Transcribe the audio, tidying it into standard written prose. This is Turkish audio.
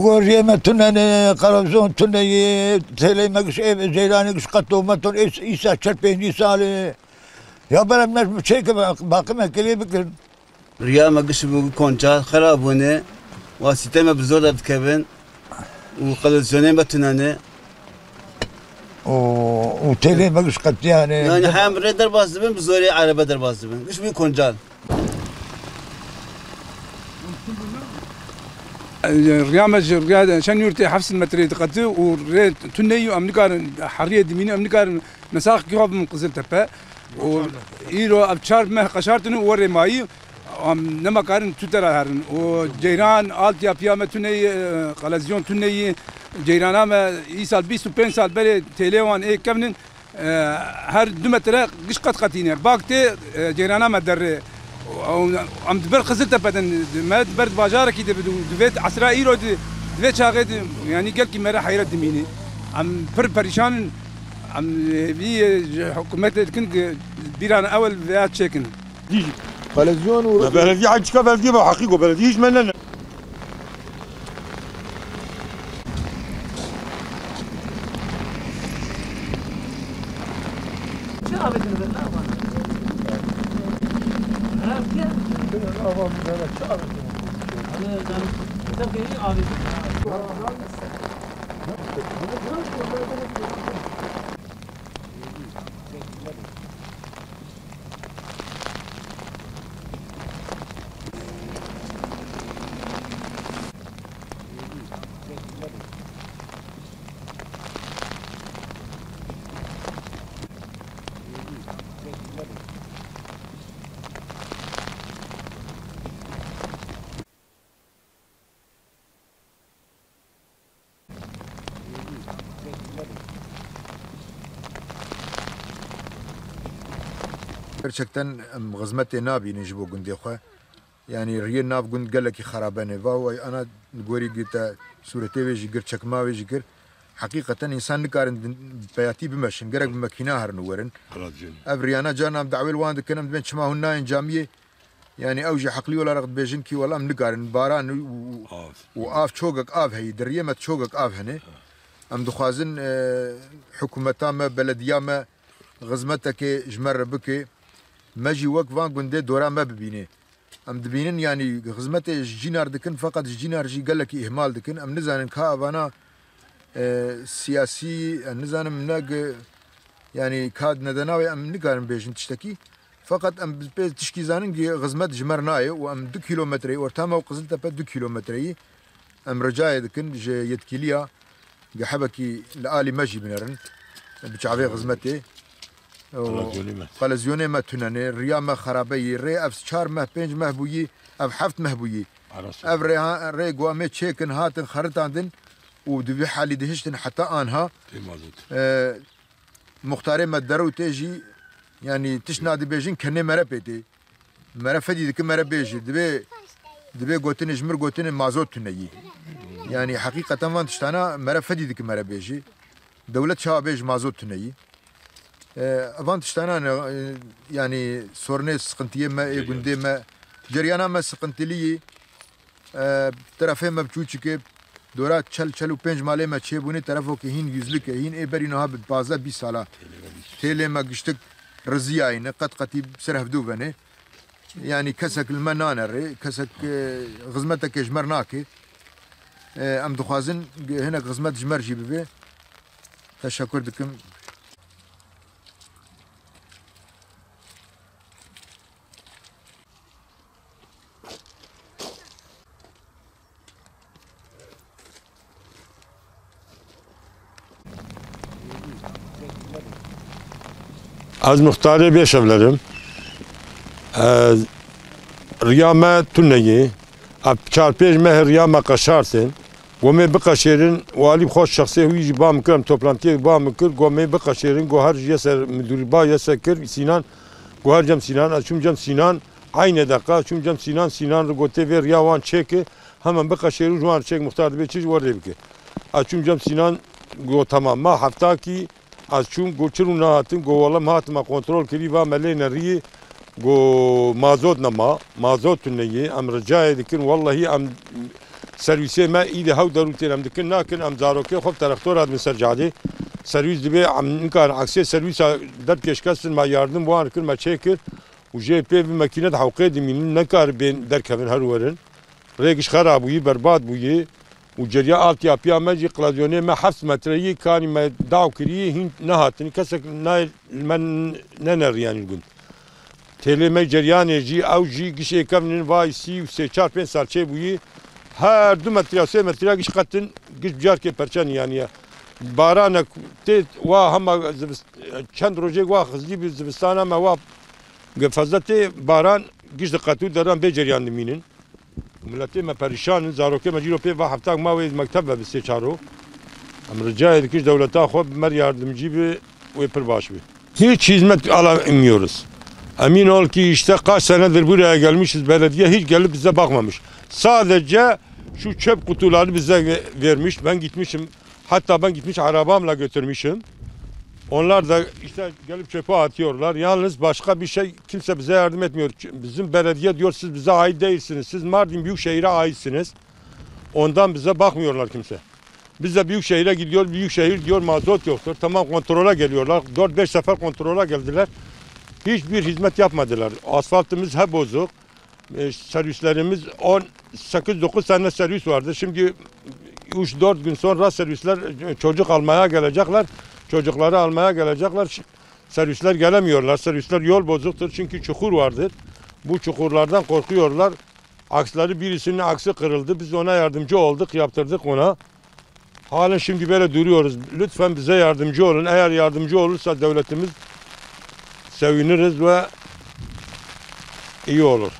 وريما تنني قرابزون تنني تلي ماكش زيراني كش قطو ماتون إيسا شربين إيسا يا بلا مش مشيك باقي ما كلي بكر ريا ماكش بكونجا خرابوني وسيتم بزور بكبن وقلزوني بتنني وتلي ماكش قط يعني حام ريدر بازبن بزوري على بدر بازبن كش بكونجال ريامج رياض شان يرتي حفص المتري تقتي وريت تنيو امنيكار حريه دميني امنيكار نساق كيف من قزل تبا ويرو ابشار ما قشارتن وري ماي نما كارن تترا هرن وجيران التيا بيام تني قلزيون تني جيرانا ما يسال 25 سال بلي تيليوان اي كمن هر دمترا قش قد قتينه باكتي جيرانا ما در ام دبر خزلت بدن ما دبر باجارك دبيت عسرائيل دبيت شاغد يعني قال كي مرا حيره دميني ام بريشان ام بي حكومه كنت بيران اول فيات تشيكن دي بلديون بلدي حاجه بلدي حقيقه بلديش مننا gerçekten hizmet nabi necbo gundi xwe yani riye nav gund geleki xarabane va ve ana gori gita surete ve jigir çakma ve jigir hakikaten insan nikarin bayati bimeşin gerek bir makina her nuverin evriyana canam da'vel wand kenam ben çma hunna camiye yani evji hakli wala raqd bejin ki wala nikarin baran و af çogak av hey deriyemet çogak av hene am dukhazin hükümetama belediyama غزمتك جمر بكي ماجي وقفان قندي دورا ما ببيني ام دبينن يعني غزمتي جينار دكن فقط جينار جي قال لك اهمال دكن ام نزان كابانا سياسي نزان مناق يعني كاد ندناوي ام نقارن بيجن تشتكي فقط ام تشكي زانن غزمت جمرناي وام 2 كيلومتري ورتاما وقزلت 2 كيلومتري ام رجاي دكن يتكيليا قحبكي لالي ماجي بنرن بشعبي غزمتي قلزيوني ما تناني ريا ما خرابي ري اف 4 مه 5 مه بويي اف 7 مه بويي اف ري قوامي تشيكن هاتن خرطاندن ودبي حالي دهشتن حتى انها مختاري ما درو تيجي يعني تشنادي بيجين كني مرا بيتي مرا فدي دك مرا بيجي دبي قوتن جمر قوتن مازوت تنيي يعني حقيقه ما تشتانا مرا فدي دك مرا بيجي دولة شابيج مازوت تنيي افانت اشتانا يعني سورني سقنتيه ما قندي ما جريانا ما سقنتلي طرفه ما بچوچك دورات چل و 5 ماله ما چيبوني طرفو که هين يزلك هين اي برينها ب 15 20 سالا تيلي ما گشتك رزياين قد قتي سرف دوبني يعني كسك المنانر كسك غزمتك جمرناكي ام دخوازن هنا غزمت جمرجي ببي تشكر دكم از مختاری بیش evlerim. Riyama tünneyi, ab çarpıcı meh riyama kaşarsın. Gome bakaşerin, vali hoş şahsi huyi bam kırım toplantıya bam kır. Gome bakaşerin, gohar yeser müdürü ba yeser kır. Sinan, gohar cam Sinan, açum cam Sinan. Aynı dakika, açum cam Sinan rıgote ver yavan çeki. Hemen bakaşerin juan çek muhtar bir çiz var ki. Açum cam Sinan, go tamam ma hafta ki. از چون گوچرون نهاتن گوالا مهاتما کنترل کردی و ملی نری Go mazot nama, mazot tünneyi, em rica edikin, vallahi em servisê me îdî hew derûtên em dikin nakin em zarokê xwe terextora min ser cadê servîs dibe em nikarin aksê servîsa derpêşkesin me yardım wan kir me çêkir û jê pê vê mekîne de hewqê dimînin nekaribên derkevin her werin rêgiş xerab bûyî berbat bûyî û ceriya altyapıya me jî qlazyonê me 7 metreyî kanî me daw kiriye hîn nehatî kesek me neneriyanî gund têlê me ceriyanê jî ew jî gişê kevnin vay sî û sê çar pênc sal çê bûyî her 2 metre 3 metre giş qatin giş bijarkê perçen yani barana tê wa hema çend rojê wa xizlî bi zivistana me wa fazla tê baran giş diqetû deran bê ceriyan dimînin milletê me perîşanin zarokê me cîro pê va heftak mavê mekteb ve bi sê çaro em rica dikiş dewleta xwe mer yardımcı bi wê pir baş bê hiç hizmet alamıyoruz. Emin ol ki işte kaç senedir buraya gelmişiz belediye hiç gelip bize bakmamış. Sadece şu çöp kutuları bize vermiş. Ben gitmişim. Hatta ben gitmiş arabamla götürmüşüm. Onlar da işte gelip çöpe atıyorlar. Yalnız başka bir şey kimse bize yardım etmiyor. Bizim belediye diyor siz bize ait değilsiniz. Siz Mardin Büyükşehir'e aitsiniz. Ondan bize bakmıyorlar kimse. Biz de Büyükşehir'e gidiyor. Büyükşehir diyor mazot yoktur. Tamam kontrola geliyorlar. 4-5 sefer kontrola geldiler. Hiçbir hizmet yapmadılar. Asfaltımız hep bozuk. Servislerimiz 8-9 tane servis vardı. Şimdi 3-4 gün sonra servisler çocuk almaya gelecekler. Çocukları almaya gelecekler. Servisler gelemiyorlar. Servisler yol bozuktur çünkü çukur vardır. Bu çukurlardan korkuyorlar. Aksları birisinin aksı kırıldı. Biz ona yardımcı olduk, yaptırdık ona. Halen şimdi böyle duruyoruz. Lütfen bize yardımcı olun. Eğer yardımcı olursa devletimiz seviniriz ve iyi olur.